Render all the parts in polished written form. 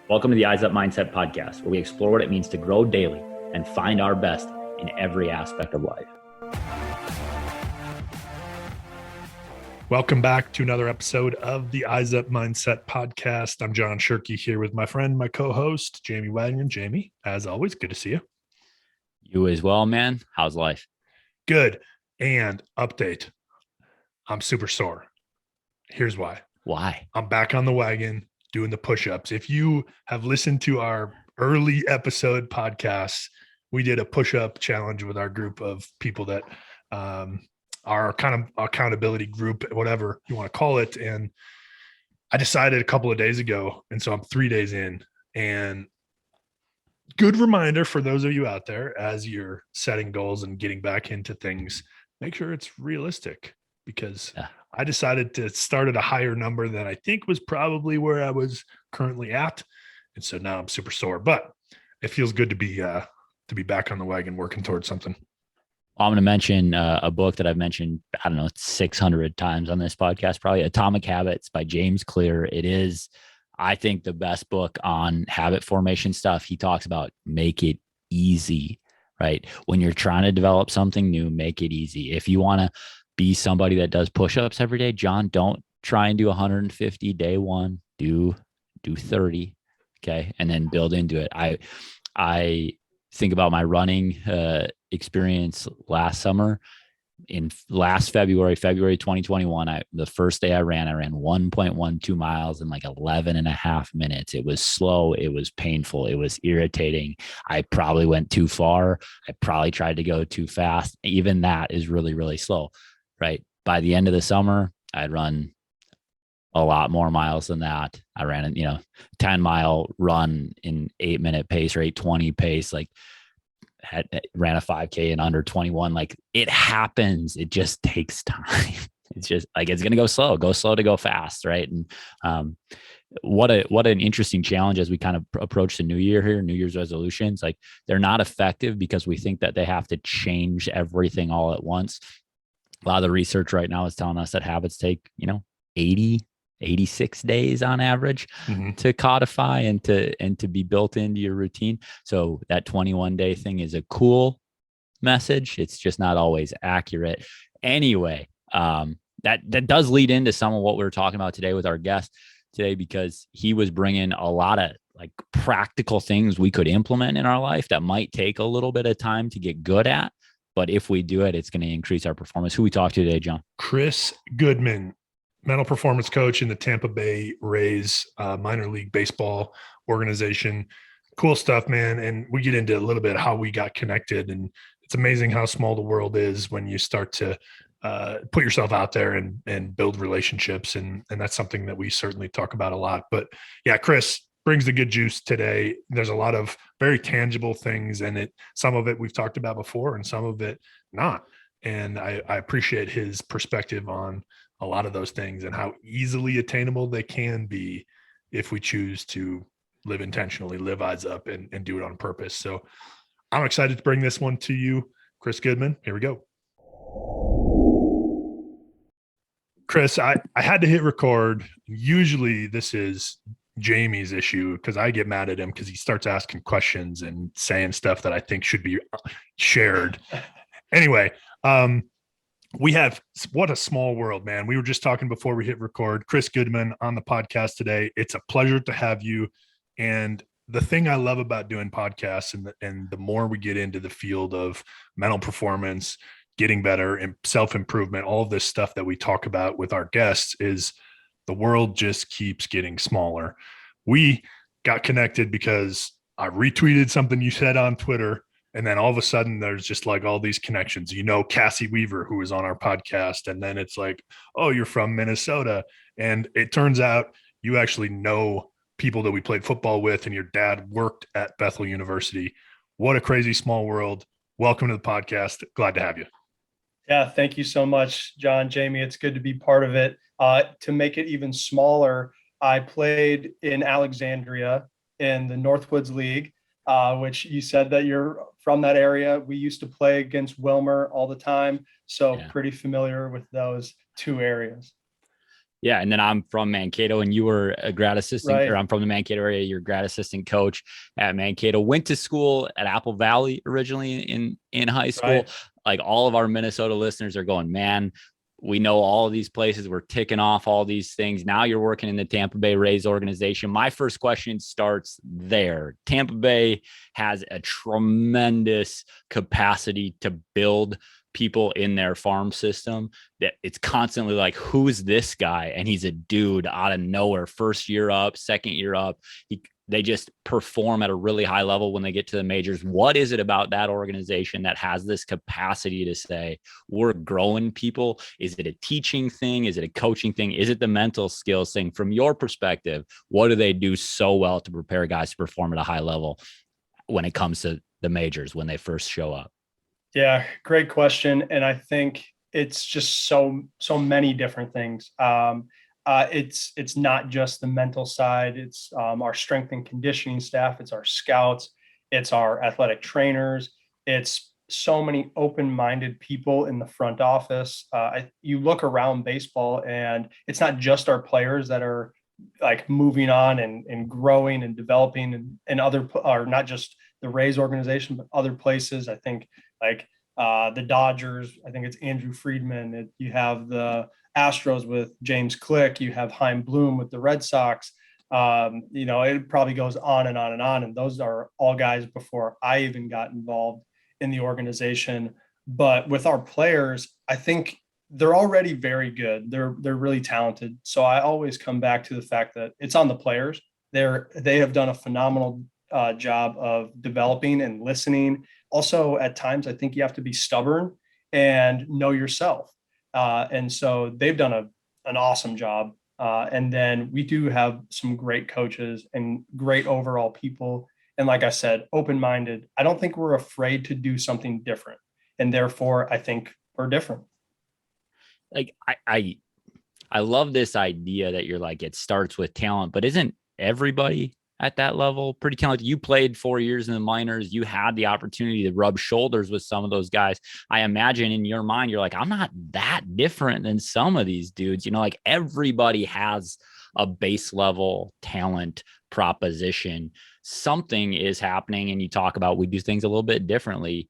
Welcome to the Eyes Up Mindset podcast, where we explore what it means to grow daily and find our best in every aspect of life. Welcome back to another episode of the Eyes Up Mindset podcast. I'm John Shirkey here with my friend, my co-host, Jamie Wagner. Jamie, as always, good to see you. You as well, man. How's life? Good. And update. I'm super sore. Here's why. Why? I'm back on the wagon doing the push-ups. If you have listened to our early episode podcasts, we did a push-up challenge with our group of people that our kind of accountability group, whatever you want to call it. And I decided a couple of days ago, and so I'm 3 days in. And good reminder for those of you out there, as you're setting goals and getting back into things, make sure it's realistic, because I decided to start at a higher number than I think was probably where I was currently at. And so now I'm super sore, but it feels good to be back on the wagon working towards something. I'm going to mention a book that I've mentioned, 600 times on this podcast, probably, Atomic Habits by James Clear. It is, I think, the best book on habit formation stuff. He talks about make it easy, right? When you're trying to develop something new, make it easy. If you want to be somebody that does push-ups every day, John, don't try and do 150 day one, do 30. Okay. And then build into it. I think about my running experience last summer. In last February 2021, the first day I ran 1.12 miles in like 11 and a half minutes. It was slow. It was painful. It was irritating. I probably went too far. I probably tried to go too fast. Even that is really, really slow, right? By the end of the summer, I'd run a lot more miles than that. I ran a 10-mile run in 8-minute pace or 8:20 pace, ran a 5K in under 21. Like, it happens. It just takes time. It's just like, it's going to go slow to go fast. Right. And what an interesting challenge as we kind of approach the new year here, New Year's resolutions. Like, they're not effective because we think that they have to change everything all at once. A lot of the research right now is telling us that habits take, 86 days on average to codify and to be built into your routine. So that 21-day thing is a cool message. It's just not always accurate. Anyway, that does lead into some of what we were talking about today with our guest today, because he was bringing a lot of like practical things we could implement in our life that might take a little bit of time to get good at. But if we do it, it's going to increase our performance. Who we talked to today, John? Kris Goodman, mental performance coach in the Tampa Bay Rays minor league baseball organization. Cool stuff, man. And we get into a little bit how we got connected. And it's amazing how small the world is when you start to put yourself out there and build relationships. And that's something that we certainly talk about a lot. But yeah, Kris brings the good juice today. There's a lot of very tangible things in it. Some of it we've talked about before and some of it not. And I appreciate his perspective on a lot of those things and how easily attainable they can be if we choose to live intentionally, live eyes up, and do it on purpose. So I'm excited to bring this one to you, Kris Goodman. Here we go. Kris, I had to hit record. Usually this is Jamie's issue because I get mad at him because he starts asking questions and saying stuff that I think should be shared. Anyway, we have, what a small world, man. We were just talking before we hit record. Kris Goodman on the podcast today. It's a pleasure to have you. And the thing I love about doing podcasts and the more we get into the field of mental performance, getting better and self-improvement, all of this stuff that we talk about with our guests, is the world just keeps getting smaller. We got connected because I retweeted something you said on Twitter. And then all of a sudden there's just like all these connections, Cassie Weaver, who was on our podcast. And then it's like, oh, you're from Minnesota. And it turns out you actually know people that we played football with, and your dad worked at Bethel University. What a crazy small world. Welcome to the podcast. Glad to have you. Yeah, thank you so much, John, Jamie. It's good to be part of it. To make it even smaller, I played in Alexandria in the Northwoods League, which you said that you're from that area. We used to play against Wilmer all the time. So pretty familiar with those two areas. Yeah. And then I'm from Mankato, and you were a grad assistant, or Right. I'm from the Mankato area. You're a grad assistant coach at Mankato. Went to school at Apple Valley originally in high school. Right. Like, all of our Minnesota listeners are going, man, we know all of these places. We're ticking off all these things. Now you're working in the Tampa Bay Rays organization. My first question starts there. Tampa Bay has a tremendous capacity to build people in their farm system, that it's constantly like, who's this guy? And he's a dude out of nowhere, first year up, second year up. They just perform at a really high level when they get to the majors. What is it about that organization that has this capacity to say, we're growing people? Is it a teaching thing? Is it a coaching thing? Is it the mental skills thing? From your perspective, what do they do so well to prepare guys to perform at a high level when it comes to the majors, when they first show up? Yeah, great question. And I think it's just so many different things. It's not just the mental side. It's our strength and conditioning staff. It's our scouts. It's our athletic trainers. It's so many open-minded people in the front office. You look around baseball, and it's not just our players that are like moving on and growing and developing, and other, or not just the Rays organization, but other places. I think like the Dodgers, I think it's Andrew Friedman. You have the Astros with James Click. You have Chaim Bloom with the Red Sox. It probably goes on and on and on. And those are all guys before I even got involved in the organization. But with our players, I think they're already very good. They're really talented. So I always come back to the fact that it's on the players. They have done a phenomenal job of developing and listening. Also, at times, I think you have to be stubborn and know yourself. And so they've done an awesome job. And then we do have some great coaches and great overall people. And like I said, open-minded. I don't think we're afraid to do something different. And therefore, I think we're different. Like, I love this idea that you're like, it starts with talent, but isn't everybody at that level pretty talented? You played 4 years in the minors. You had the opportunity to rub shoulders with some of those guys. I imagine in your mind, you're like, I'm not that different than some of these dudes. Like, everybody has a base level talent proposition. Something is happening. And you talk about, we do things a little bit differently.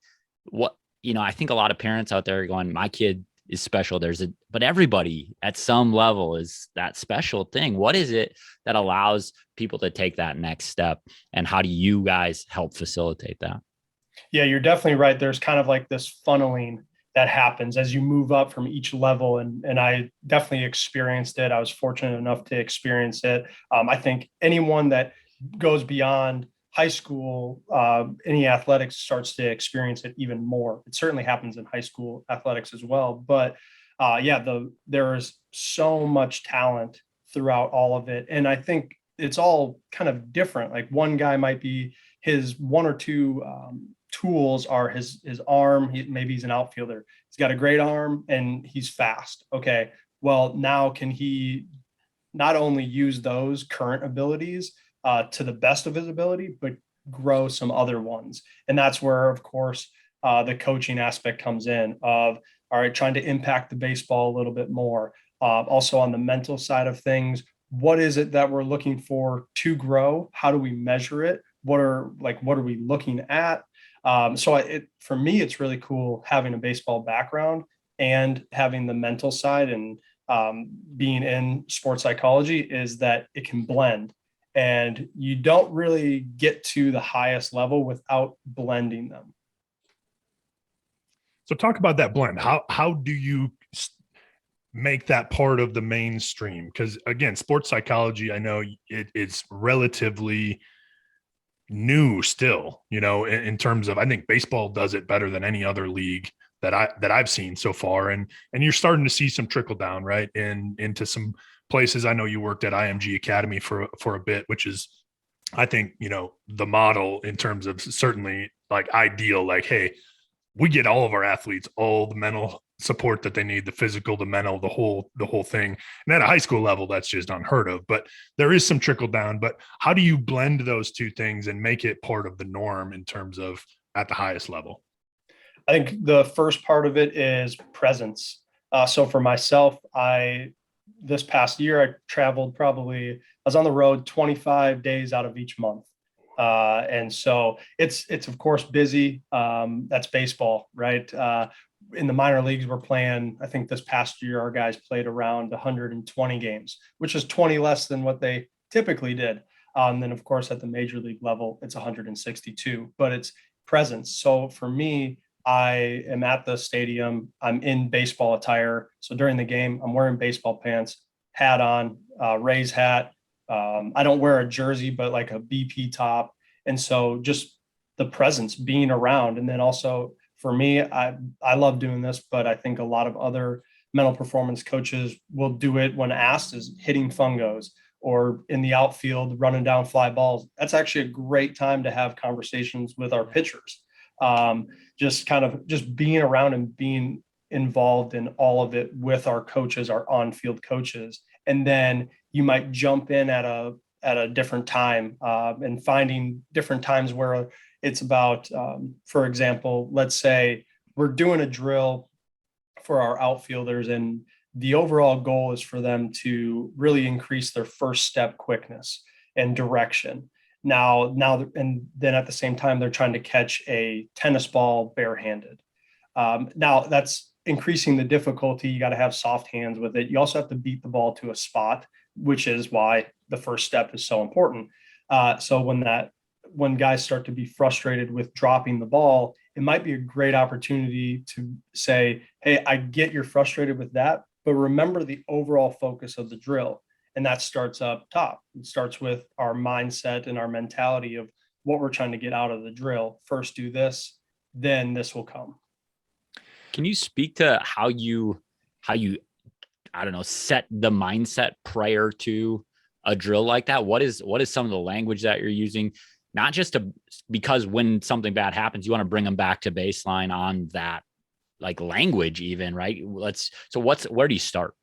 I think a lot of parents out there are going, my kid is special. But everybody at some level is that special thing. What is it that allows people to take that next step? And how do you guys help facilitate that? Yeah, you're definitely right. There's kind of like this funneling that happens as you move up from each level. And I definitely experienced it. I was fortunate enough to experience it. I think anyone that goes beyond high school, any athletics starts to experience it even more. It certainly happens in high school athletics as well. But there is so much talent throughout all of it. And I think it's all kind of different. Like, one guy might be, his one or two tools are his arm. Maybe he's an outfielder. He's got a great arm and he's fast. Okay, well, now can he not only use those current abilities to the best of his ability, but grow some other ones? And that's where, of course, the coaching aspect comes in of, all right, trying to impact the baseball a little bit more. Also on the mental side of things, what is it that we're looking for to grow? How do we measure it? What are we looking at? For me, it's really cool having a baseball background and having the mental side, and being in sports psychology, is that it can blend, and you don't really get to the highest level without blending them. So talk about that blend. How do you make that part of the mainstream? Because again, sports psychology, I know it's relatively new still, in terms of, I think baseball does it better than any other league that I've seen so far. And you're starting to see some trickle down, right? Into some places. I know you worked at IMG Academy for a bit, which is, I think, the model in terms of certainly like ideal, like, hey, we get all of our athletes all the mental support that they need, the physical, the mental, the whole thing. And at a high school level, that's just unheard of, but there is some trickle down. But how do you blend those two things and make it part of the norm in terms of at the highest level? I think the first part of it is presence. So for myself, I this past year, I traveled I was on the road 25 days out of each month. And so it's of course busy. That's baseball, right? In the minor leagues, we're playing, I think this past year, our guys played around 120 games, which is 20 less than what they typically did. Then of course, at the major league level, it's 162, but it's presence. So for me, I am at the stadium. I'm in baseball attire. So during the game, I'm wearing baseball pants, hat on, Rays hat. I don't wear a jersey, but like a BP top. And so just the presence, being around. And then also for me, I love doing this, but I think a lot of other mental performance coaches will do it when asked, is hitting fungos or in the outfield, running down fly balls. That's actually a great time to have conversations with our pitchers. Just being around and being involved in all of it with our coaches, our on-field coaches. And then you might jump in at a different time, and finding different times where it's about, for example, let's say we're doing a drill for our outfielders, and the overall goal is for them to really increase their first step quickness and direction. And then at the same time, they're trying to catch a tennis ball barehanded. Now that's increasing the difficulty. You got to have soft hands with it. You also have to beat the ball to a spot, which is why the first step is so important. So when guys start to be frustrated with dropping the ball, it might be a great opportunity to say, hey, I get you're frustrated with that, but remember the overall focus of the drill. And that starts up top. It starts with our mindset and our mentality of what we're trying to get out of the drill. First do this, then this will come. Can you speak to how you, I don't know, set the mindset prior to a drill like that? What is some of the language that you're using? Not just because when something bad happens, you want to bring them back to baseline on that, like language even, right? Where do you start?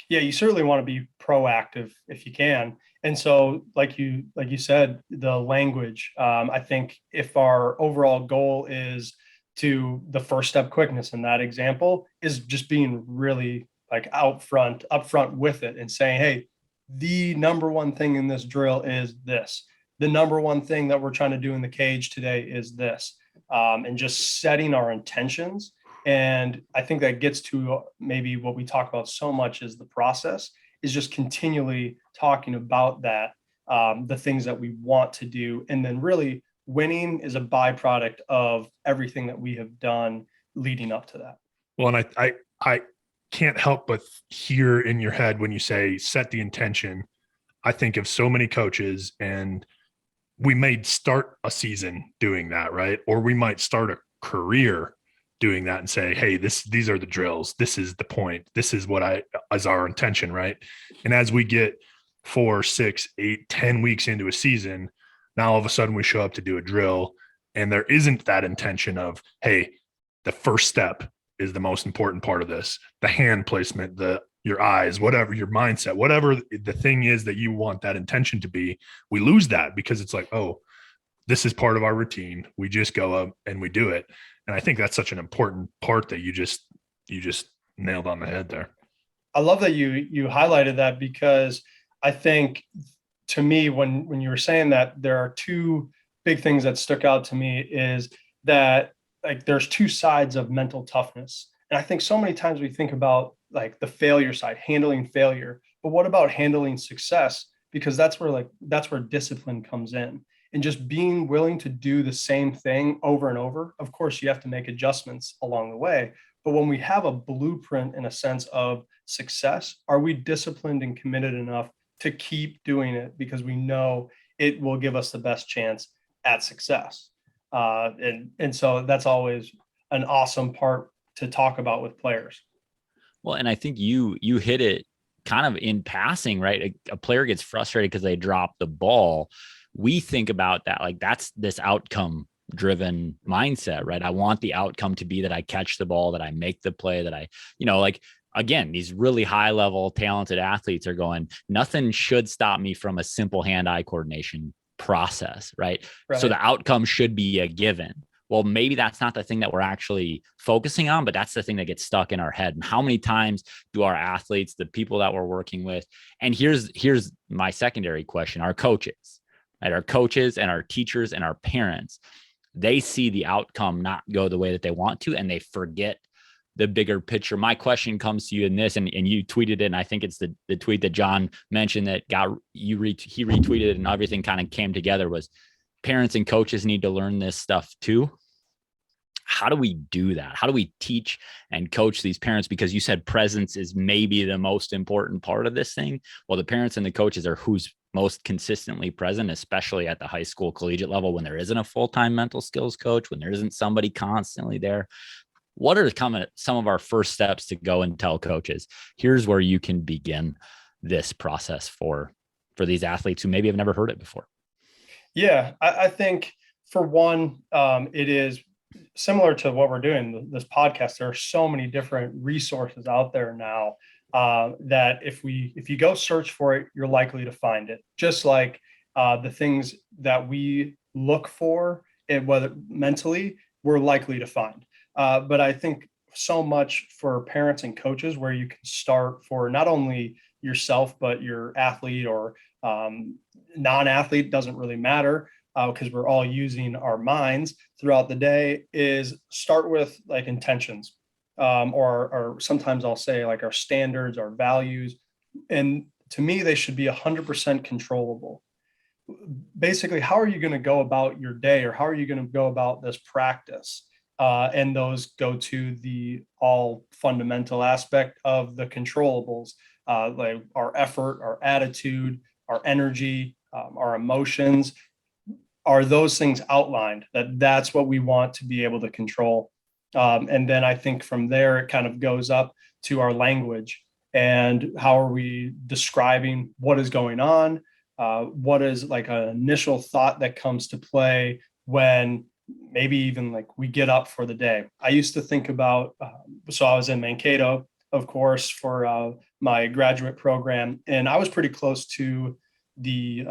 Yeah, you certainly want to be proactive if you can. And so like you said, the language, I think if our overall goal is to the first step quickness in that example, is just being really like upfront with it and saying, hey, the number one thing in this drill is this. The number one thing that we're trying to do in the cage today is this. And just setting our intentions. And I think that gets to maybe what we talk about so much is the process, is just continually talking about that, the things that we want to do. And then really winning is a byproduct of everything that we have done leading up to that. Well, and I can't help but hear in your head when you say set the intention. I think of so many coaches, and we may start a season doing that, right? Or we might start a career doing that and say, hey, these are the drills. This is the point. This is what is our intention, right? And as we get 4, 6, 8, 10 weeks into a season, now all of a sudden we show up to do a drill, and there isn't that intention of, hey, the first step is the most important part of this. The hand placement, your eyes, whatever, your mindset, whatever the thing is that you want that intention to be, we lose that because it's like, oh, this is part of our routine. We just go up and we do it. And I think that's such an important part that you just nailed on the head there. I love that you highlighted that, because I think to me, when you were saying that, there are two big things that stuck out to me, is that like there's two sides of mental toughness. And I think so many times we think about like the failure side, handling failure, but what about handling success? Because that's where discipline comes in, and just being willing to do the same thing over and over. Of course, you have to make adjustments along the way, but when we have a blueprint in a sense of success, are we disciplined and committed enough to keep doing it because we know it will give us the best chance at success? And so that's always an awesome part to talk about with players. Well, and I think you hit it kind of in passing, right? A player gets frustrated because they drop the ball. We think about that, like that's this outcome driven mindset, right? I want the outcome to be that I catch the ball, that I make the play, that I, like, again, these really high level talented athletes are going, nothing should stop me from a simple hand-eye coordination process, right? So the outcome should be a given. well, maybe that's not the thing that we're actually focusing on, but that's the thing that gets stuck in our head. And how many times do our athletes, the people that we're working with, and here's my secondary question, our coaches, right? Our coaches and our teachers and our parents, they see the outcome not go the way that they want to, and they forget the bigger picture. My question comes to you in this, and you tweeted it, and I think it's the tweet that John mentioned that got he retweeted it, and everything kind of came together, was parents and coaches need to learn this stuff too. How do we do that? How do we teach and coach these parents? Because you said presence is maybe the most important part of this thing. Well, the parents and the coaches are who's most consistently present, especially at the high school collegiate level, when there isn't a full-time mental skills coach, when there isn't somebody constantly there. What are some of our first steps to go and tell coaches, here's where you can begin this process for these athletes who maybe have never heard it before? Yeah, I think for one, it is similar to what we're doing, this podcast. There are so many different resources out there now that if you go search for it, you're likely to find it. Just like the things that we look for, and whether mentally, we're likely to find. But I think so much for parents and coaches, where you can start for not only yourself, but your athlete or non-athlete, doesn't really matter, because we're all using our minds throughout the day, is start with like intentions, or sometimes I'll say like our standards, our values. And to me, they should be 100% controllable. Basically, how are you going to go about your day, or how are you going to go about this practice? And those go to the all fundamental aspect of the controllables, like our effort, our attitude, our energy, our emotions. Are those things outlined? That's what we want to be able to control. And then I think from there, it kind of goes up to our language, and how are we describing what is going on? What is like an initial thought that comes to play when maybe even like we get up for the day? I used to think about, so I was in Mankato, of course, for my graduate program, and I was pretty close to the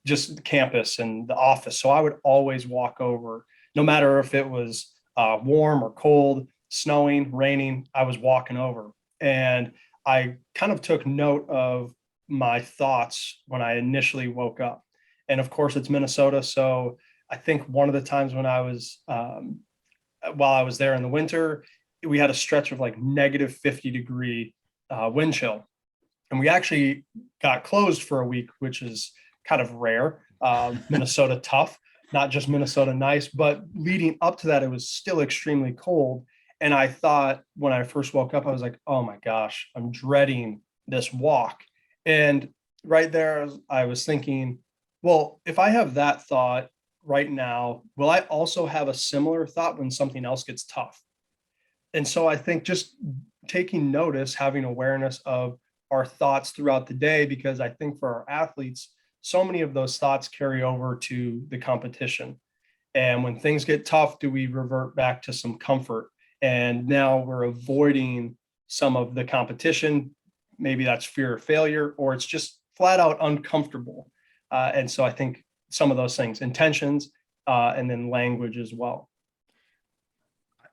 just the campus and the office. So I would always walk over, no matter if it was warm or cold, snowing, raining, I was walking over. And I kind of took note of my thoughts when I initially woke up. And of course, it's Minnesota. So I think one of the times when I was, while I was there in the winter, we had a stretch of like negative 50-degree wind chill. And we actually got closed for a week, which is kind of rare. Minnesota tough, not just Minnesota nice, but leading up to that, it was still extremely cold. And I thought when I first woke up, I was like, oh my gosh, I'm dreading this walk. And right there, I was thinking, well, if I have that thought right now, will I also have a similar thought when something else gets tough? And so I think just taking notice, having awareness of our thoughts throughout the day, because I think for our athletes, so many of those thoughts carry over to the competition. And when things get tough, do we revert back to some comfort? And now we're avoiding some of the competition. Maybe that's fear of failure, or it's just flat out uncomfortable. And so I think some of those things, intentions, and then language as well.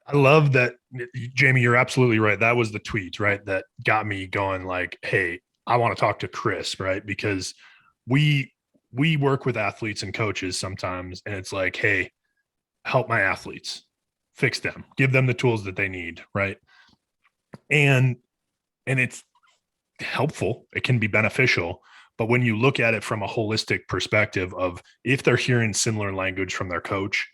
I love that, Jamie, you're absolutely right. That was the tweet, right, that got me going like, hey, I want to talk to Kris, right? Because we work with athletes and coaches sometimes, and it's like, hey, help my athletes, fix them, give them the tools that they need, right? And it's helpful. It can be beneficial. But when you look at it from a holistic perspective of if they're hearing similar language from their coach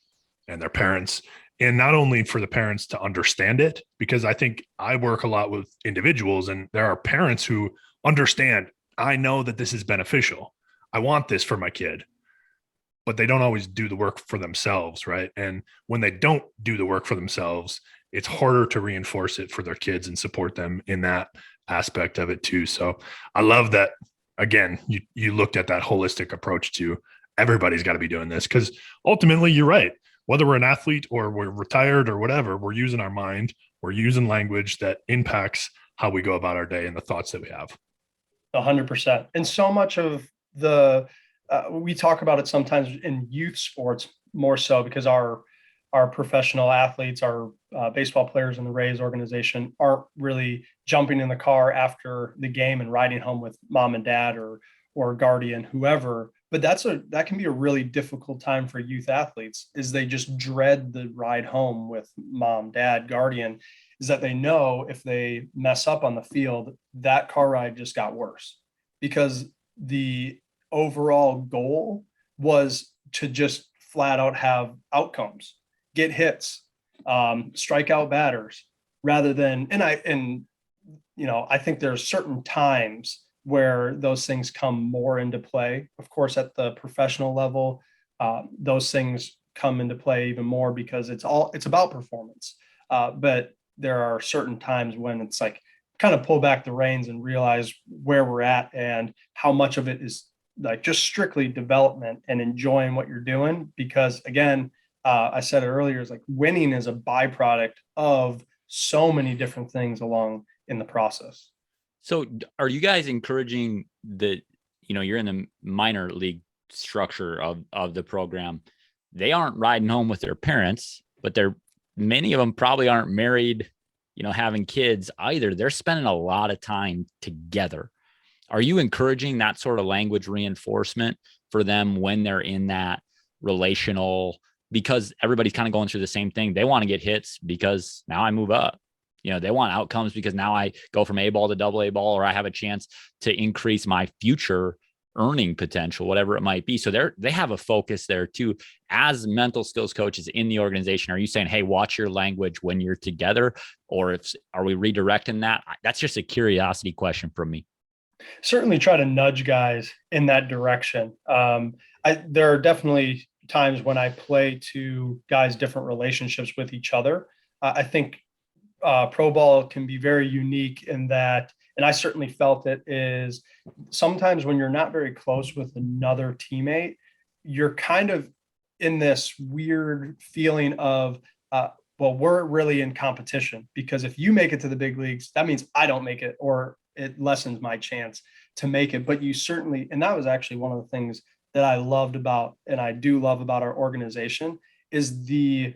and their parents, and not only for the parents to understand it, because I think I work a lot with individuals, and there are parents who understand, I know that this is beneficial. I want this for my kid, but they don't always do the work for themselves, right? And when they don't do the work for themselves, it's harder to reinforce it for their kids and support them in that aspect of it too. So I love that, again, you looked at that holistic approach to everybody's got to be doing this, because ultimately you're right. Whether we're an athlete or we're retired or whatever, we're using our mind, we're using language that impacts how we go about our day and the thoughts that we have. 100%. And so much of the, we talk about it sometimes in youth sports more so, because our our professional athletes, our baseball players in the Rays organization aren't really jumping in the car after the game and riding home with mom and dad or guardian, whoever. But that can be a really difficult time for youth athletes, is they just dread the ride home with mom, dad, guardian, is that they know if they mess up on the field, that car ride just got worse, because the overall goal was to just flat out have outcomes, get hits, strike out batters, rather than, I think there's certain times where those things come more into play. Of course, at the professional level, those things come into play even more because it's about performance. But there are certain times when it's like, kind of pull back the reins and realize where we're at and how much of it is like just strictly development and enjoying what you're doing. Because again, I said it earlier, is like winning is a byproduct of so many different things along in the process. So are you guys encouraging you're in the minor league structure of the program. They aren't riding home with their parents, but many of them probably aren't married, having kids either. They're spending a lot of time together. Are you encouraging that sort of language reinforcement for them when they're in that relational, because everybody's kind of going through the same thing? They want to get hits because now I move up. They want outcomes because now I go from A ball to double A ball, or I have a chance to increase my future earning potential, whatever it might be. So they have a focus there too. As mental skills coaches in the organization, are you saying, hey, watch your language when you're together? Or are we redirecting that? That's just a curiosity question from me. Certainly try to nudge guys in that direction. There are definitely times when I play to guys' different relationships with each other. I think pro ball can be very unique in that, and I certainly felt it, is sometimes when you're not very close with another teammate, you're kind of in this weird feeling of, well, we're really in competition, because if you make it to the big leagues, that means I don't make it, or it lessens my chance to make it. But you certainly, and that was actually one of the things that I loved about, and I do love about our organization, is the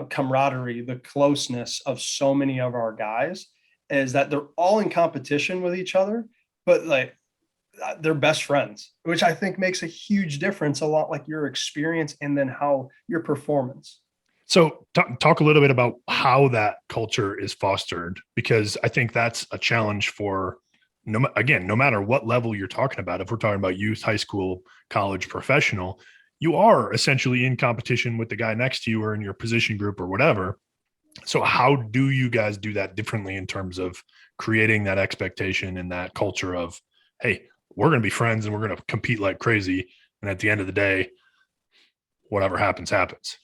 camaraderie, the closeness of so many of our guys, is that they're all in competition with each other, but like they're best friends, which I think makes a huge difference, a lot like your experience and then how your performance. So talk a little bit about how that culture is fostered, because I think that's a challenge for, no matter what level you're talking about. If we're talking about youth, high school, college, professional, you are essentially in competition with the guy next to you or in your position group or whatever. So how do you guys do that differently in terms of creating that expectation and that culture of, hey, we're going to be friends and we're going to compete like crazy, and at the end of the day, whatever happens, happens?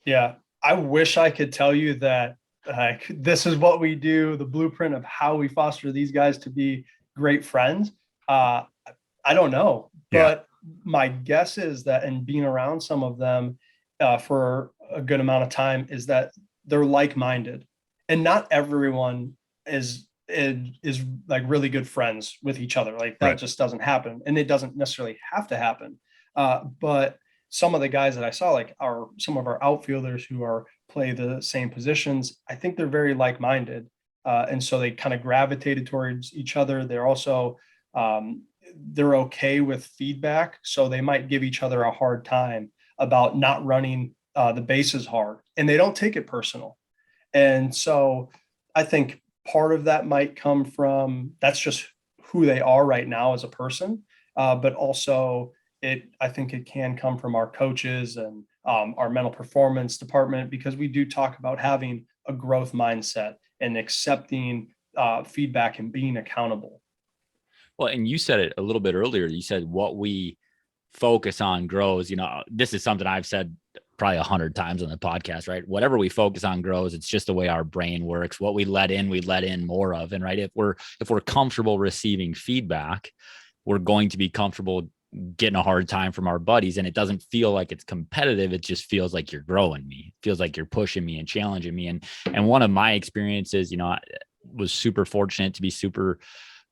Yeah. I wish I could tell you that this is what we do, the blueprint of how we foster these guys to be great friends. I don't know, but my guess is that, and being around some of them for a good amount of time, is that they're like-minded, and not everyone is like really good friends with each other. Like that just doesn't happen, and it doesn't necessarily have to happen. But some of the guys that I saw, like some of our outfielders who play the same positions, I think they're very like-minded. And so they kind of gravitated towards each other. They're also, they're okay with feedback. So they might give each other a hard time about not running the bases hard, and they don't take it personal. And so I think part of that might come from, that's just who they are right now as a person. But also I think it can come from our coaches and our mental performance department, because we do talk about having a growth mindset and accepting feedback and being accountable. Well, and you said it a little bit earlier. You said what we focus on grows. This is something I've said probably 100 times on the podcast, right? Whatever we focus on grows. It's just the way our brain works. What we let in more of. And right, if we're comfortable receiving feedback, we're going to be comfortable getting a hard time from our buddies, and it doesn't feel like it's competitive. It just feels like you're growing me. It feels like you're pushing me and challenging me. And one of my experiences, I was super fortunate to be super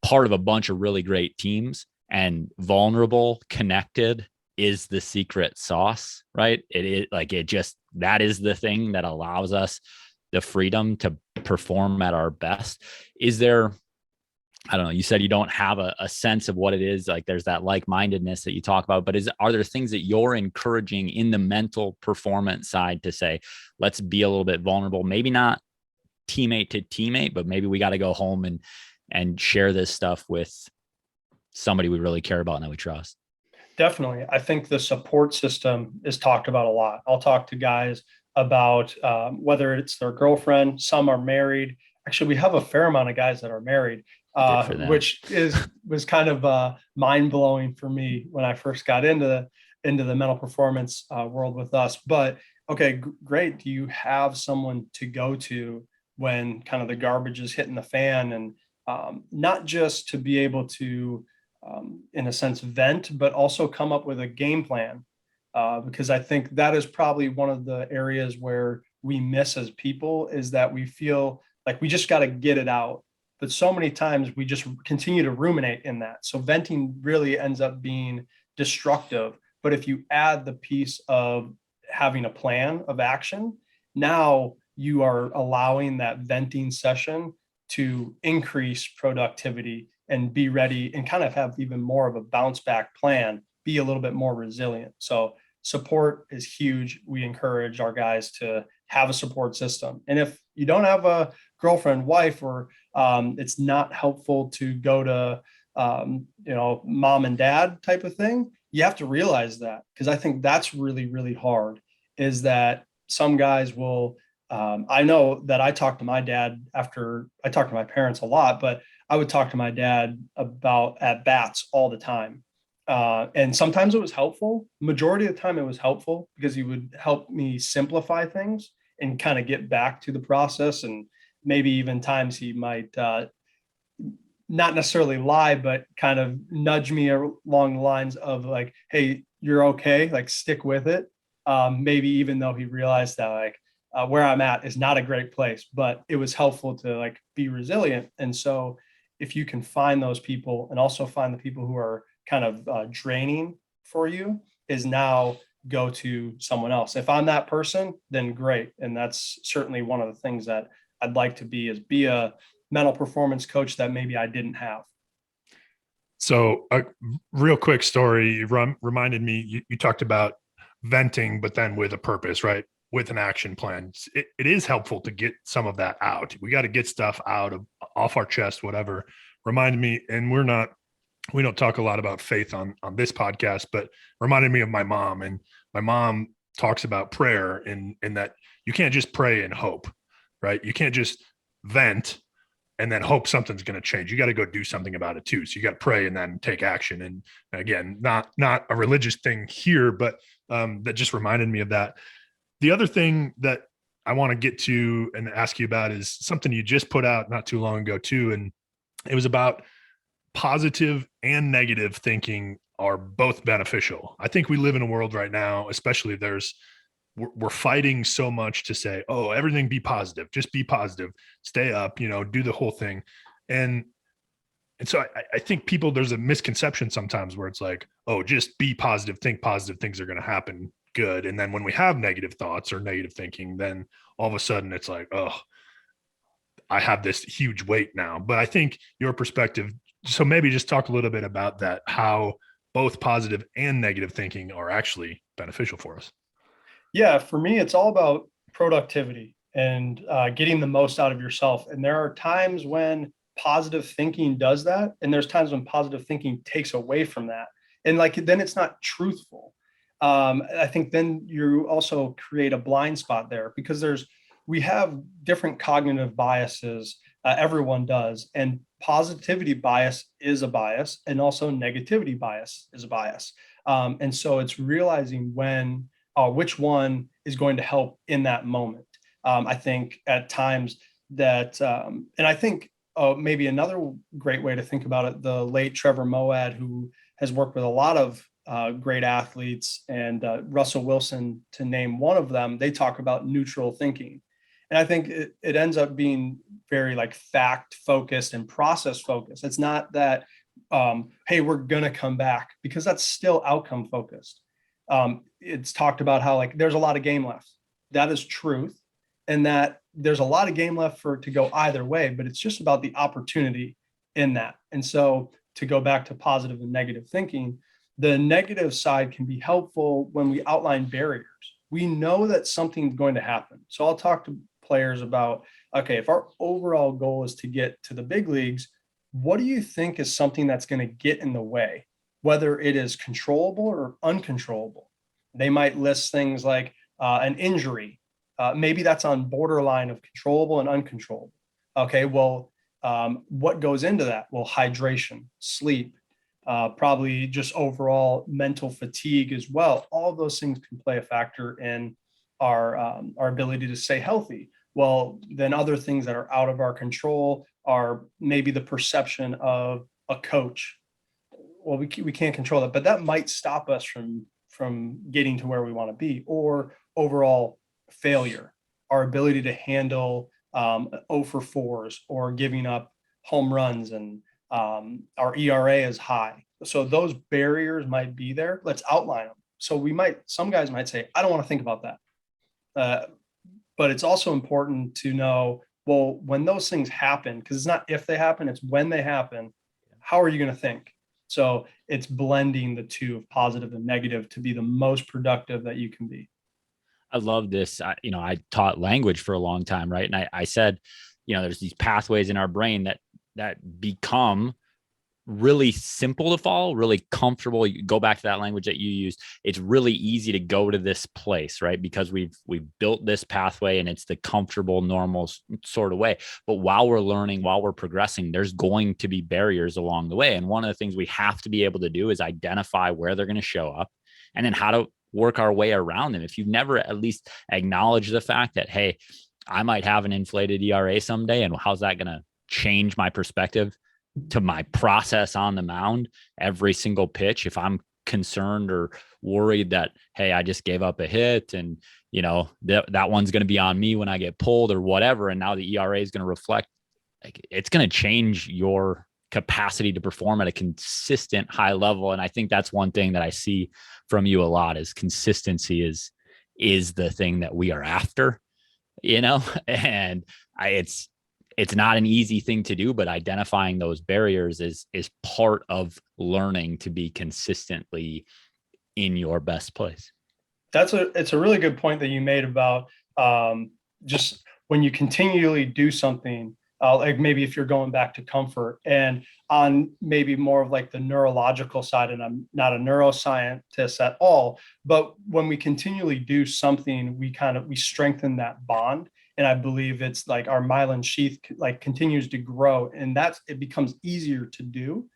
part of a bunch of really great teams, and vulnerable, connected is the secret sauce, right? It is like, it just that is the thing that allows us the freedom to perform at our best. Is there, I don't know, you said you don't have a sense of what it is. Like there's that like-mindedness that you talk about, but are there things that you're encouraging in the mental performance side to say, let's be a little bit vulnerable, maybe not teammate to teammate, but maybe we got to go home and share this stuff with somebody we really care about and that we trust? Definitely. I think the support system is talked about a lot. I'll talk to guys about whether it's their girlfriend, some are married. Actually, we have a fair amount of guys that are married, which was kind of mind blowing for me when I first got into the mental performance world with us. But okay, great. Do you have someone to go to when kind of the garbage is hitting the fan, and not just to be able to, in a sense, vent, but also come up with a game plan? Because I think that is probably one of the areas where we miss as people, is that we feel like we just got to get it out. But so many times we just continue to ruminate in that. So venting really ends up being destructive. But if you add the piece of having a plan of action, now you are allowing that venting session to increase productivity and be ready and kind of have even more of a bounce back plan, be a little bit more resilient. So support is huge. We encourage our guys to have a support system. And if you don't have a girlfriend, wife, or it's not helpful to go to, mom and dad type of thing, you have to realize that, because I think that's really, really hard, is that some guys will, I know that I talked to my dad after I talked to my parents a lot, but I would talk to my dad about at bats all the time. And sometimes it was helpful. Majority of the time it was helpful because he would help me simplify things and kind of get back to the process. And maybe even times he might not necessarily lie, but kind of nudge me along the lines of like, hey, you're okay, like stick with it. Maybe even though he realized that like where I'm at is not a great place, but it was helpful to like be resilient. And so if you can find those people and also find the people who are kind of draining for you, is now go to someone else. If I'm that person, then great. And that's certainly one of the things that I'd like to be, is be a mental performance coach that maybe I didn't have. So a real quick story reminded me, you talked about venting, but then with a purpose, right? With an action plan. It is helpful to get some of that out. We got to get stuff off our chest, whatever. Reminded me, and we don't talk a lot about faith on this podcast, but reminded me of my mom. And my mom talks about prayer in that you can't just pray and hope, right? You can't just vent and then hope something's going to change. You got to go do something about it too. So you got to pray and then take action. And again, not a religious thing here, but that just reminded me of that. The other thing that I want to get to and ask you about is something you just put out not too long ago too. And it was about positive and negative thinking are both beneficial. I think we live in a world right now, especially we're fighting so much to say, oh, everything be positive, just be positive, stay up, do the whole thing. And so I think there's a misconception sometimes where it's like, oh, just be positive, think positive, things are going to happen good. And then when we have negative thoughts or negative thinking, then all of a sudden it's like, oh, I have this huge weight now. But I think your perspective, so maybe just talk a little bit about that, how both positive and negative thinking are actually beneficial for us. Yeah, for me, it's all about productivity and getting the most out of yourself. And there are times when positive thinking does that. And there's times when positive thinking takes away from that. And like, then it's not truthful. I think then you also create a blind spot there, because we have different cognitive biases. Everyone does. And positivity bias is a bias, and also negativity bias is a bias. And so it's realizing which one is going to help in that moment. I think at times that, and I think maybe another great way to think about it, the late Trevor Moawad, who has worked with a lot of great athletes, and Russell Wilson, to name one of them, they talk about neutral thinking. And I think it ends up being very like fact focused and process focused. It's not that, hey, we're going to come back, because that's still outcome focused. It's talked about how like there's a lot of game left. that is truth, and that there's a lot of game left for it to go either way, but it's just about the opportunity in that. And so to go back to positive and negative thinking, the negative side can be helpful when we outline barriers. We know that something's going to happen. So I'll talk to players about, okay, if our overall goal is to get to the big leagues, what do you think is something that's going to get in the way, whether it is controllable or uncontrollable? They might list things like an injury. Maybe that's on borderline of controllable and uncontrollable. Okay, well, what goes into that? Well, hydration, sleep, probably just overall mental fatigue as well. All of those things can play a factor in our ability to stay healthy. Well, then other things that are out of our control are maybe the perception of a coach. Well, we can't control that, but that might stop us from getting to where we want to be, or overall failure, our ability to handle 0 for 4s or giving up home runs, and our ERA is high. So those barriers might be there. Let's outline them. So some guys might say, I don't want to think about that. But it's also important to know, well, when those things happen, because it's not if they happen, it's when they happen, how are you going to think? So it's blending the two of positive and negative to be the most productive that you can be. I love this. I taught language for a long time, right? And I said, there's these pathways in our brain that become really simple to follow, really comfortable. You go back to that language that you used. It's really easy to go to this place, right? Because we've built this pathway and it's the comfortable, normal sort of way. But while we're learning, while we're progressing, there's going to be barriers along the way. And one of the things we have to be able to do is identify where they're going to show up, and then how to work our way around them. If you've never at least acknowledged the fact that, hey, I might have an inflated ERA someday, and how's that going to change my perspective to my process on the mound every single pitch? If I'm concerned or worried that, hey, I just gave up a hit and, that one's going to be on me when I get pulled or whatever, and now the ERA is going to reflect, it's going to change your capacity to perform at a consistent high level. And I think that's one thing that I see from you a lot is consistency is the thing that we are after, and it's not an easy thing to do, but identifying those barriers is part of learning to be consistently in your best place. It's a really good point that you made about just when you continually do something, like maybe if you're going back to comfort, and on maybe more of like the neurological side, and I'm not a neuroscientist at all, but when we continually do something, we strengthen that bond. And I believe it's like our myelin sheath like continues to grow, and it becomes easier to do.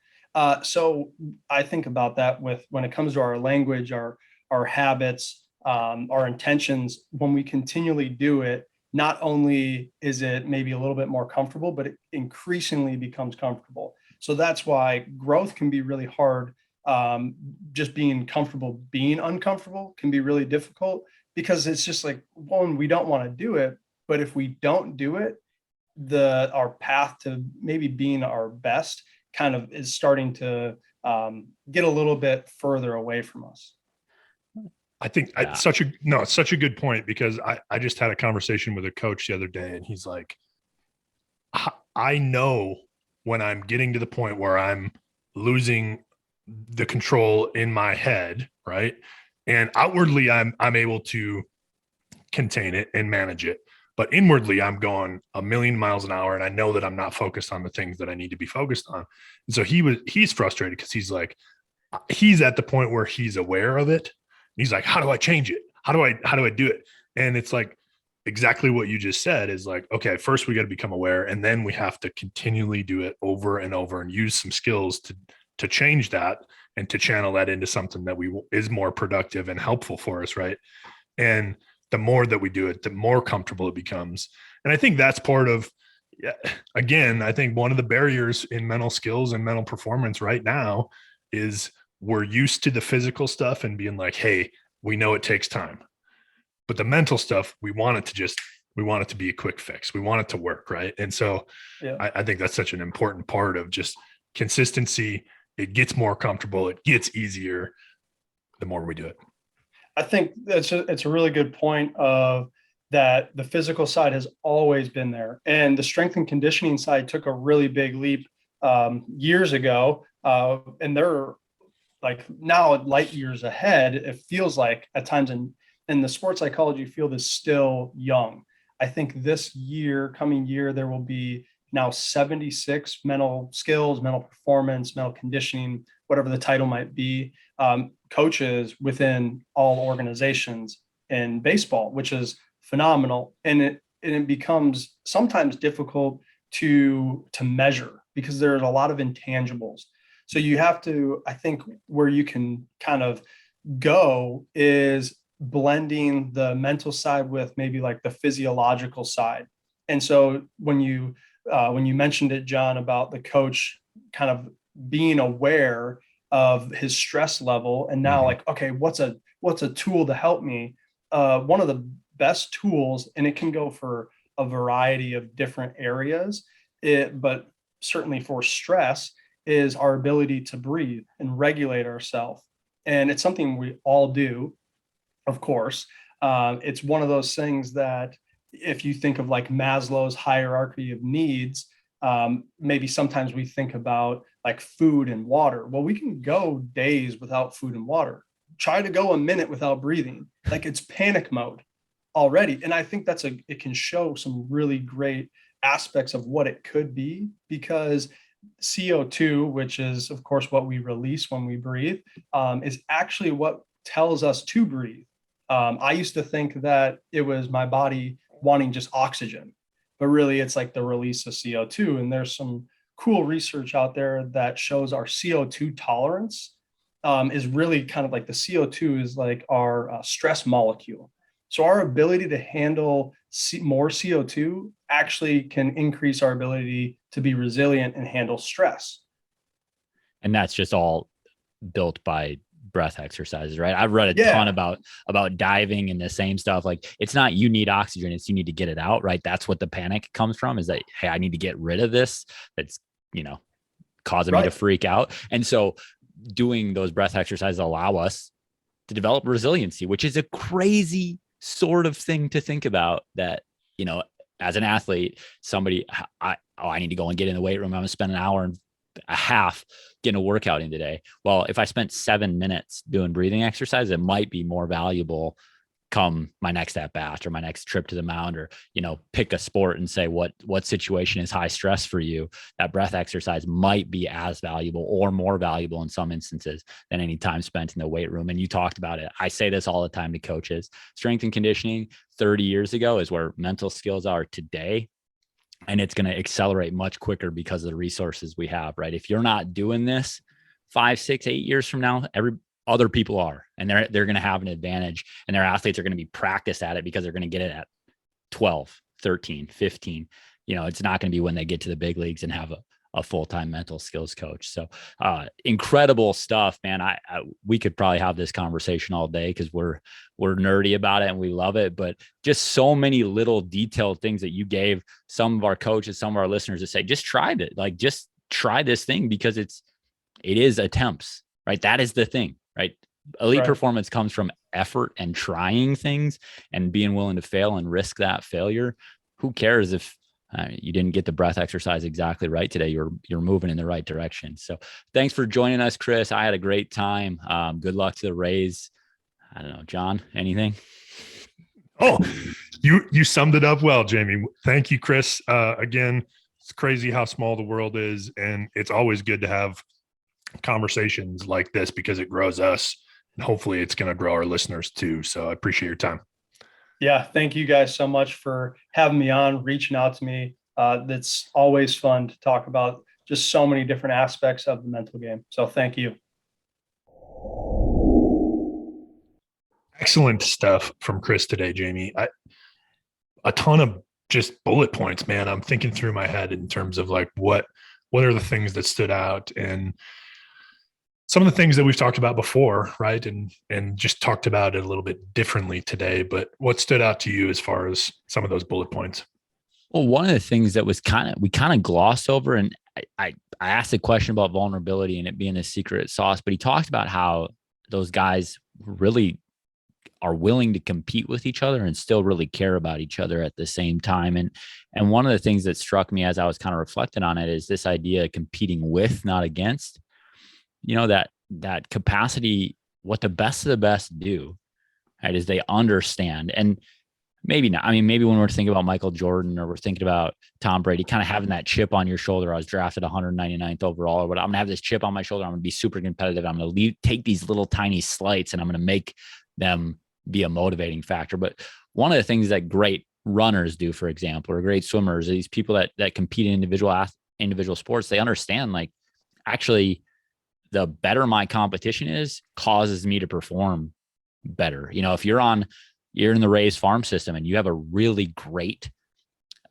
So I think about that when it comes to our language, our habits, our intentions. When we continually do it, not only is it maybe a little bit more comfortable, but it increasingly becomes comfortable. So that's why growth can be really hard. Just being comfortable, being uncomfortable can be really difficult, because it's just like, one, we don't want to do it. But if we don't do it, our path to maybe being our best kind of is starting to get a little bit further away from us. I think it's such a good point, because I just had a conversation with a coach the other day, and he's like, I know when I'm getting to the point where I'm losing the control in my head, right? And outwardly I'm able to contain it and manage it. But inwardly, I'm going a million miles an hour, and I know that I'm not focused on the things that I need to be focused on. And so he's frustrated, because he's like, he's at the point where he's aware of it. He's like, how do I change it? How do I do it? And it's like exactly what you just said is like, okay, first we got to become aware, and then we have to continually do it over and over and use some skills to change that and to channel that into something that is more productive and helpful for us, right? And the more that we do it, the more comfortable it becomes. And I think that's part of, again, I think one of the barriers in mental skills and mental performance right now is we're used to the physical stuff and being like, hey, we know it takes time. But the mental stuff, we want it to be a quick fix. We want it to work, right? And so I think that's such an important part of just consistency. It gets more comfortable. It gets easier the more we do it. I think it's a really good point of that the physical side has always been there. And the strength and conditioning side took a really big leap years ago. And they're like now light years ahead. It feels like at times in the sports psychology field is still young. I think this year, coming year, there will be now 76 mental skills, mental performance, mental conditioning, whatever the title might be, coaches within all organizations in baseball, which is phenomenal. And it becomes sometimes difficult to measure because there's a lot of intangibles. So you have to, I think, where you can kind of go is blending the mental side with maybe like the physiological side. And so when you mentioned it, John, about the coach kind of being aware of his stress level, and now like, okay, what's a tool to help me? One of the best tools, and it can go for a variety of different areas, but certainly for stress, is our ability to breathe and regulate ourselves. And it's something we all do, of course. It's one of those things that if you think of like Maslow's hierarchy of needs, maybe sometimes we think about like food and water. Well, we can go days without food and water. Try to go a minute without breathing. Like it's panic mode already. And I think it can show some really great aspects of what it could be, because CO2, which is of course what we release when we breathe, is actually what tells us to breathe. I used to think that it was my body wanting just oxygen, but really it's like the release of CO2. And there's some cool research out there that shows our CO2 tolerance is really kind of like the CO2 is like our stress molecule. So our ability to handle more CO2 actually can increase our ability to be resilient and handle stress. And that's just all built by breath exercises, right? I've read a ton about diving and the same stuff. Like it's not you need oxygen, it's you need to get it out, right? That's what the panic comes from, is that, hey, I need to get rid of this that's, causing me to freak out. And so doing those breath exercises allow us to develop resiliency, which is a crazy sort of thing to think about, that, as an athlete, somebody, I need to go and get in the weight room. I'm going to spend an hour and a half getting a workout in today. Well, if I spent 7 minutes doing breathing exercise, it might be more valuable come my next at bat or my next trip to the mound, or, pick a sport and say, what situation is high stress for you? That breath exercise might be as valuable or more valuable in some instances than any time spent in the weight room. And you talked about it. I say this all the time to coaches. Strength and conditioning 30 years ago is where mental skills are today. And it's going to accelerate much quicker because of the resources we have, right? If you're not doing this 5, 6, 8 years from now, other people are, and they're going to have an advantage, and their athletes are going to be practiced at it because they're going to get it at 12, 13, 15. It's not going to be when they get to the big leagues and have a full-time mental skills coach. So incredible stuff, man. We could probably have this conversation all day because we're nerdy about it and we love it, but just so many little detailed things that you gave some of our coaches, some of our listeners to say, just try it. Like, just try this thing, because it is attempts, right? That is the thing, right? Elite performance comes from effort and trying things and being willing to fail and risk that failure. Who cares if you didn't get the breath exercise exactly right today? You're moving in the right direction. So thanks for joining us, Kris. I had a great time. Good luck to the Rays. I don't know, John, anything? Oh, you summed it up well, Jamie. Thank you, Kris. Again, it's crazy how small the world is, and it's always good to have conversations like this because it grows us, and hopefully it's going to grow our listeners too. So I appreciate your time. Yeah, thank you guys so much for having me on, reaching out to me. That's always fun to talk about just so many different aspects of the mental game. So thank you. Excellent stuff from Kris today, Jamie. A ton of just bullet points, man. I'm thinking through my head in terms of like what are the things that stood out, and some of the things that we've talked about before, right? And just talked about it a little bit differently today. But what stood out to you as far as some of those bullet points? Well, one of the things that was we kind of glossed over, and I asked a question about vulnerability and it being a secret sauce, but he talked about how those guys really are willing to compete with each other and still really care about each other at the same time. And one of the things that struck me as I was kind of reflecting on it is this idea of competing with, not against. That capacity, what the best of the best do, right, is they understand. And maybe not. I mean, maybe when we're thinking about Michael Jordan or we're thinking about Tom Brady, kind of having that chip on your shoulder. I was drafted 199th overall, or what. I'm going to have this chip on my shoulder. I'm going to be super competitive. I'm going to take these little tiny slights and I'm going to make them be a motivating factor. But one of the things that great runners do, for example, or great swimmers, these people that compete in individual sports, they understand, like, actually, the better my competition is causes me to perform better. If you're in the Rays farm system and you have a really great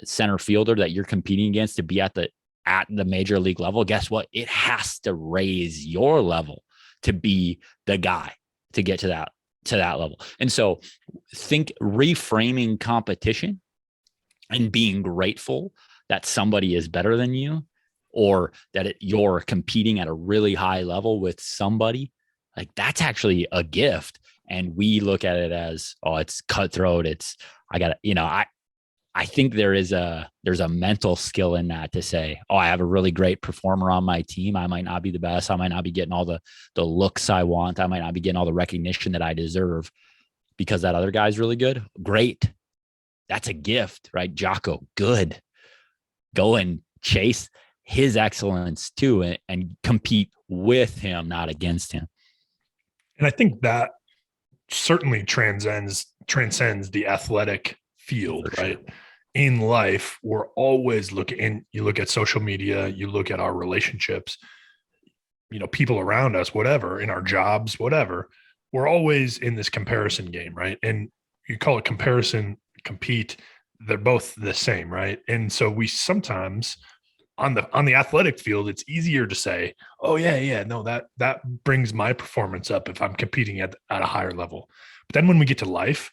center fielder that you're competing against to be at the major league level, guess what? It has to raise your level to be the guy to get to that level. And so think reframing competition and being grateful that somebody is better than you, or that you're competing at a really high level with somebody, like, that's actually a gift. And we look at it as, oh, it's cutthroat. I think there's a mental skill in that to say, oh, I have a really great performer on my team. I might not be the best. I might not be getting all the looks I want. I might not be getting all the recognition that I deserve because that other guy's really good. Great. That's a gift, right? Jocko, good. Go and chase his excellence too, and compete with him, not against him. And I think that certainly transcends the athletic field, right? In life, we're always looking, and you look at social media, you look at our relationships, people around us, whatever, in our jobs, whatever, we're always in this comparison game, right? And you call it comparison, compete, they're both the same, right? And so we sometimes on the athletic field, it's easier to say, oh yeah, no, that brings my performance up if I'm competing at a higher level. But then when we get to life,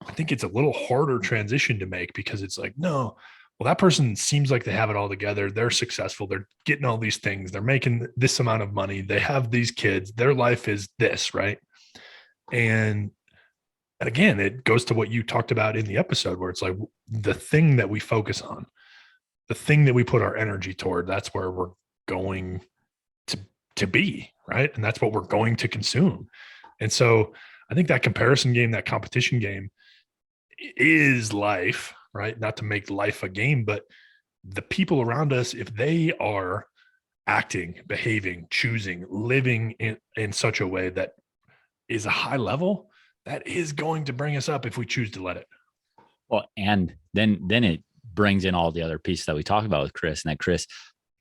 I think it's a little harder transition to make, because it's like, no, well, that person seems like they have it all together. They're successful. They're getting all these things. They're making this amount of money. They have these kids. Their life is this, right? And again, it goes to what you talked about in the episode, where it's like the thing that we focus on, the thing that we put our energy toward, that's where we're going to be, right? And that's what we're going to consume. And so I think that comparison game, that competition game is life, right? Not to make life a game, but the people around us, if they are acting, behaving, choosing, living in such a way that is a high level, that is going to bring us up if we choose to let it. Well, and then it brings in all the other pieces that we talked about with Kris, and that Kris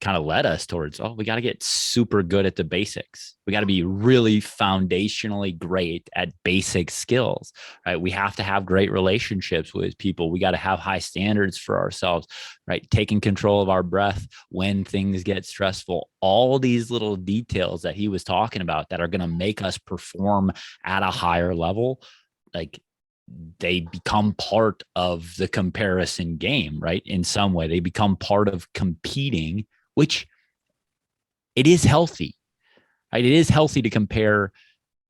kind of led us towards, we got to get super good at the basics. We got to be really foundationally great at basic skills, right? We have to have great relationships with people. We got to have high standards for ourselves, right? Taking control of our breath when things get stressful. All these little details that he was talking about that are going to make us perform at a higher level, like, they become part of the comparison game, right? In some way, they become part of competing, which it is healthy, right? It is healthy to compare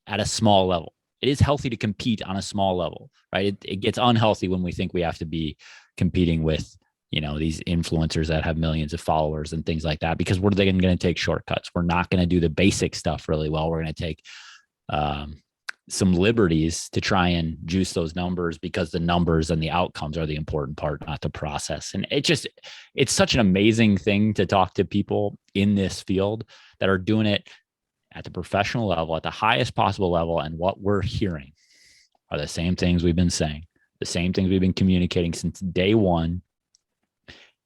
at a small level. It is healthy to compete on a small level, right? It gets unhealthy when we think we have to be competing with, these influencers that have millions of followers and things like that, because we're going to take shortcuts. We're not going to do the basic stuff really well. We're going to take, some liberties to try and juice those numbers, because the numbers and the outcomes are the important part, not the process. And it's such an amazing thing to talk to people in this field that are doing it at the professional level, at the highest possible level. And what we're hearing are the same things we've been saying, the same things we've been communicating since day one.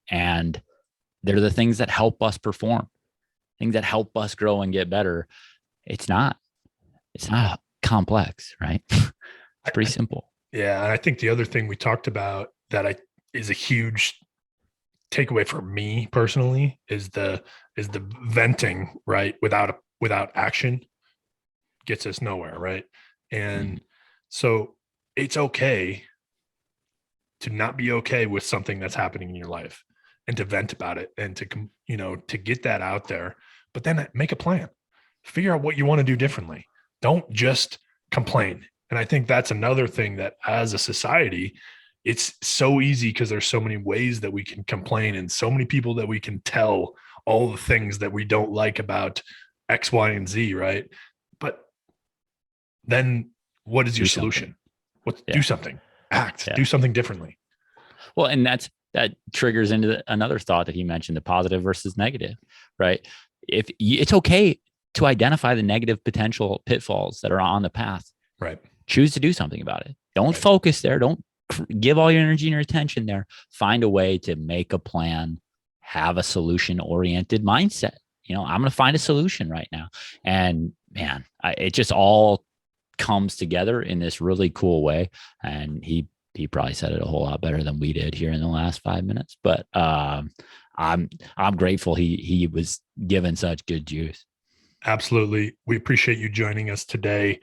And they're the things that help us perform, things that help us grow and get better. It's not complex, right? It's pretty simple. Yeah. And I think the other thing we talked about that is a huge takeaway for me personally is the venting, right? Without action gets us nowhere, right? And so it's okay to not be okay with something that's happening in your life, and to vent about it, and to get that out there, but then make a plan, figure out what you want to do differently. Don't just complain And I think that's another thing that as a society, it's so easy because there's so many ways that we can complain and so many people that we can tell all the things that we don't like about X, Y, and Z, right? But then what is your solution? Do something, act, do something differently. Well, and that triggers into another thought that he mentioned, the positive versus negative, right? If it's okay to identify the negative potential pitfalls that are on the path, right? Choose to do something about it. Don't focus there. Don't give all your energy and your attention there. Find a way to make a plan, have a solution oriented mindset. I'm going to find a solution right now. And man, it just all comes together in this really cool way. And he probably said it a whole lot better than we did here in the last 5 minutes, but I'm grateful he was given such good juice. Absolutely. We appreciate you joining us today.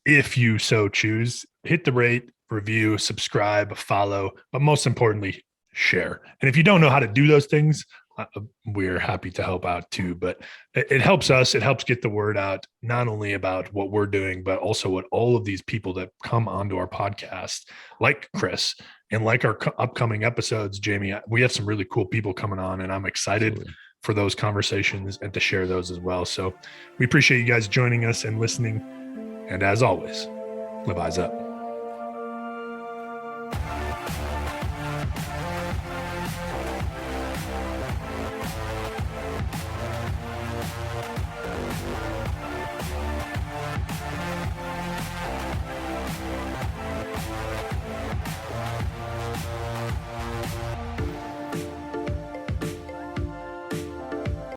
If you so choose, hit the rate, review, subscribe, follow, but most importantly, share. And if you don't know how to do those things, we're happy to help out too. But it helps us. It helps get the word out, not only about what we're doing, but also what all of these people that come onto our podcast, like Kris and like our upcoming episodes, Jamie, we have some really cool people coming on, and I'm excited for those conversations and to share those as well. So we appreciate you guys joining us and listening. And as always, live eyes up.